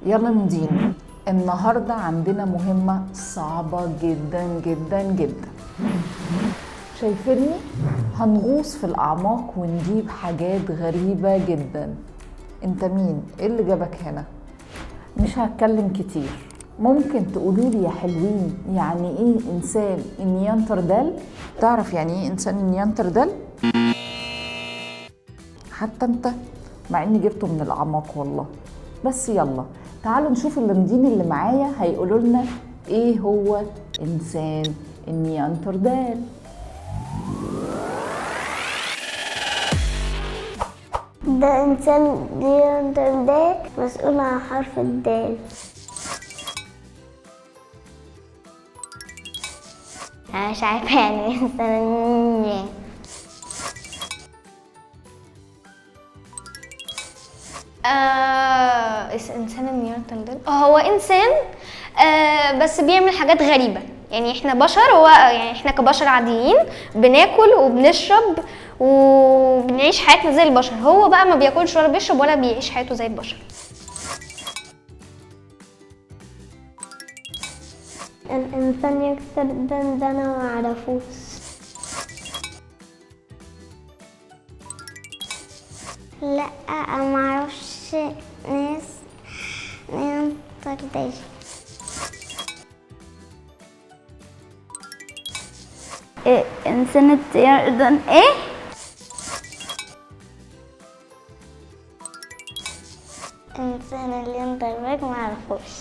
يلا ندين. النهاردة عندنا مهمة صعبة جدا جدا جدا. شايفيني هنغوص في الأعماق ونجيب حاجات غريبة جدا. انت مين؟ ايه اللي جابك هنا؟ مش هتكلم كتير. ممكن تقولولي يا حلوين يعني ايه انسان النياندرتال؟ تعرف يعني ايه انسان النياندرتال؟ حتى انت، مع اني جبته من الاعماق والله. بس يلا تعالوا نشوف اللمدين اللي معايا هيقولوا لنا ايه هو انسان النياندرتال. ده إنسان نياندرتال مسؤول عن حرف الدال. أنا مش عارفة يعني إيه إنسان انسان النياندرتال هو انسان بس بيعمل حاجات غريبه. يعني احنا بشر، هو يعني احنا كبشر عاديين بناكل وبنشرب وبنعيش حياتنا زي البشر. هو بقى ما بياكلش ولا بيشرب ولا بيعيش حياته زي البشر. الإنسان النياندرتال ده أنا معرفوش. لا أنا معرفش ناس نياندرتال. إنسان النياندرتال إيه؟ إنسان النياندرتال معرفوش.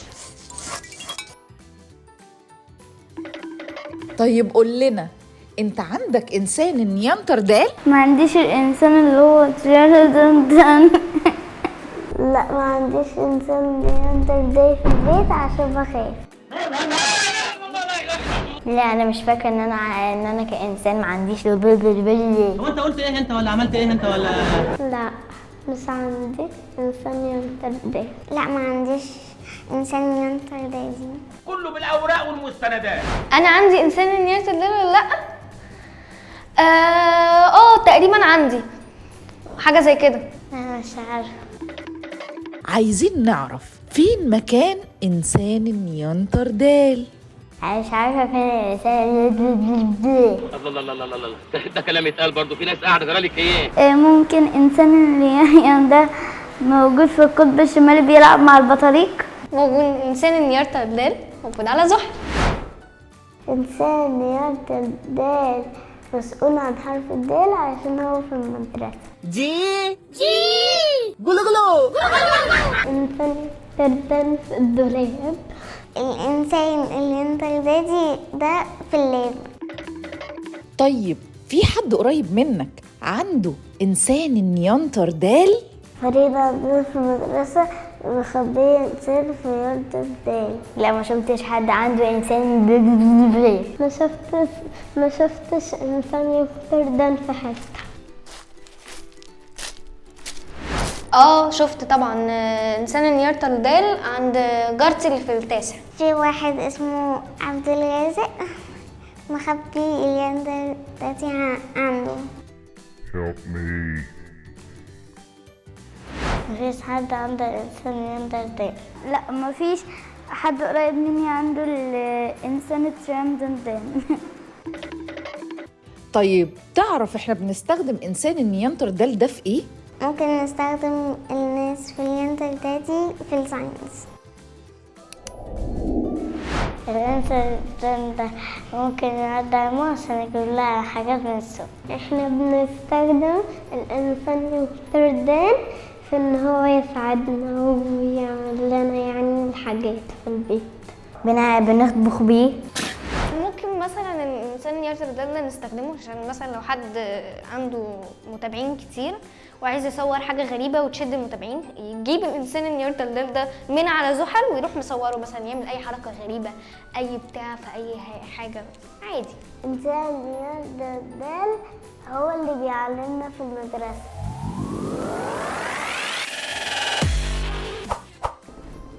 طيب قول لنا، انت عندك انسان النياندرتال؟ ما عنديش الإنسان اللي هو نياندرتال. لا ما عنديش إنسان نياندرتال في البيت عشان بخاف. لا أنا مش فاكرة إن أنا كإنسان ما عنديش هو انت قلت ايه انت ولا عملت ايه انت ولا؟ لا مش عندي إنسان نياندرتال. لا ما عنديش إنسان نياندرتال. كله بالاوراق والمستندات. انا عندي انسان النياندرتال ولا لا؟ تقريبا عندي حاجه زي كده. أنا مش عارفة. عايزين نعرف فين مكان انسان النياندرتال. أنا مش عارفة فين الإنسان الله الله الله الله الله، ده كلام يتقال برضه. في ناس قاعده جرالك ايه؟ ممكن إنسان النياندرتال موجود في القطب الشمالي بيلعب مع البطاريق. موجود انسان النياندرتال موجود على زحل. إنسان نياندرتال مسؤول عن حرف الدال عشان هو في المدرسة. إنسان نياندرتال في الدولاب. الإنسان النياندرتالي ده في اللاب. طيب في حد قريب منك عنده انسان النياندرتال؟ فريدة عندنا في المدرسة مخبية إنسان في نياندرتال. لا ما شفتش حد عنده إنسان ما شفتش إنسان نياندرتال في حتة. شفت طبعا انسان النياندرتال عند جارتي اللي في التاسع. في واحد اسمه عبد الرازق مخبي النياندرتال عنده. مفيش حد عنده إنسان نياندرتال. لا ما فيش حد قريب مني عنده الإنسان النياندرتال. طيب تعرف احنا بنستخدم انسان النياندرتال ده في ايه؟ ممكن نستخدم الناس في النياندرتال في الساينس. الإنسان ده ممكن يعدي على عشان يجيب لها حاجات من السوق. احنا بنستخدم الإنسان النياندرتال في إن هو يساعدنا ويعمل لنا يعني الحاجات في البيت. بنطبخ بيه. ممكن مثلا الانسان النياندرتال ده نستخدمه عشان مثلا لو حد عنده متابعين كتير وعايز يصور حاجه غريبه وتشد المتابعين، يجيب الانسان النياندرتال ده من على زحل ويروح مصوره، مثلا يعمل اي حركه غريبه اي بتاع في اي حاجه عادي. الإنسان النياندرتال هو اللي بيعلمنا في المدرسة.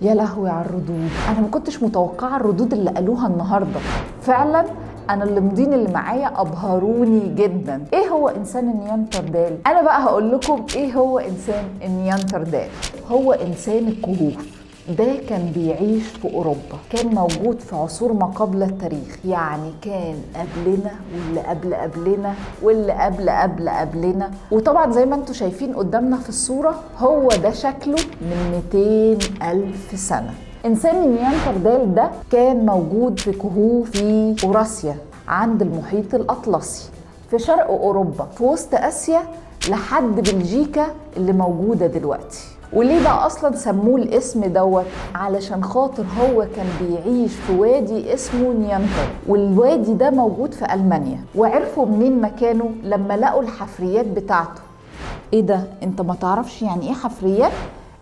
يا لهوي على الردود، انا ما كنتش متوقعه الردود اللي قالوها النهارده. فعلا انا اللمضين اللي معايا ابهروني جدا. ايه هو انسان النياندرتال؟ انا بقى هقول لكم ايه هو انسان النياندرتال. هو انسان الكهوف. ده كان بيعيش في أوروبا، كان موجود في عصور ما قبل التاريخ، يعني كان قبلنا واللي قبل قبلنا واللي قبل قبلنا. وطبعا زي ما انتم شايفين قدامنا في الصورة هو ده شكله من 200,000 سنة. إنسان النياندرتال ده كان موجود في كهوف في أوراسيا عند المحيط الأطلسي، في شرق أوروبا، في وسط آسيا لحد بلجيكا اللي موجودة دلوقتي. وليه بقى أصلا سموه الاسم دوت؟ علشان خاطر هو كان بيعيش في وادي اسمه نياندرتال، والوادي ده موجود في ألمانيا. وعرفوا منين مكانه؟ لما لقوا الحفريات بتاعته. ايه ده؟ انت ما تعرفش يعني ايه حفريات؟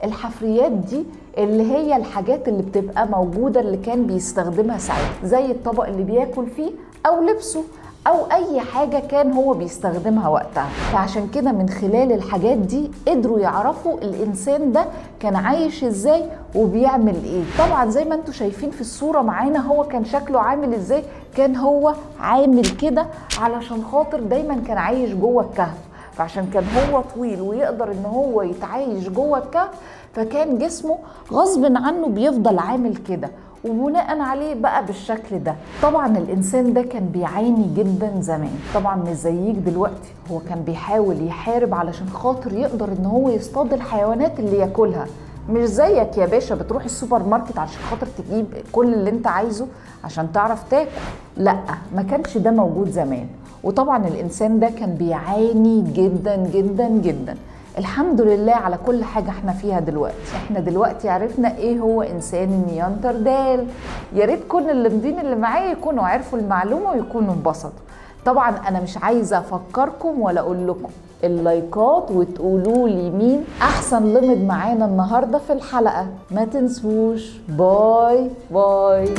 الحفريات دي اللي هي الحاجات اللي بتبقى موجودة اللي كان بيستخدمها ساعتها، زي الطبق اللي بياكل فيه أو لبسه أو أي حاجة كان هو بيستخدمها وقتها. فعشان كده من خلال الحاجات دي قدروا يعرفوا الإنسان ده كان عايش إزاي وبيعمل إيه. طبعا زي ما انتوا شايفين في الصورة معانا هو كان شكله عامل إزاي. كان هو عامل كده علشان خاطر دايما كان عايش جوه الكهف، فعشان كان هو طويل ويقدر ان هو يتعايش جوه الكهف، فكان جسمه غصب عنه بيفضل عامل كده، وبناء عليه بقى بالشكل ده. طبعا الانسان ده كان بيعاني جدا زمان، طبعا مش زيك دلوقتي. هو كان بيحاول يحارب علشان خاطر يقدر ان هو يصطاد الحيوانات اللي ياكلها. مش زيك يا باشا بتروح السوبر ماركت عشان خاطر تجيب كل اللي انت عايزه عشان تعرف تاكل. لا، ما كانش ده موجود زمان. وطبعا الانسان ده كان بيعاني جدا جدا جدا. الحمد لله على كل حاجة احنا فيها دلوقتي. احنا دلوقتي عرفنا ايه هو انسان النياندرتال. يا ريت كل اللي اللي معايا يكونوا عرفوا المعلومة ويكونوا انبسطوا. طبعا انا مش عايزة افكركم ولا اقول لكم اللايكات وتقولوا لي مين احسن لمد معانا النهاردة في الحلقة. ما تنسوش. باي باي.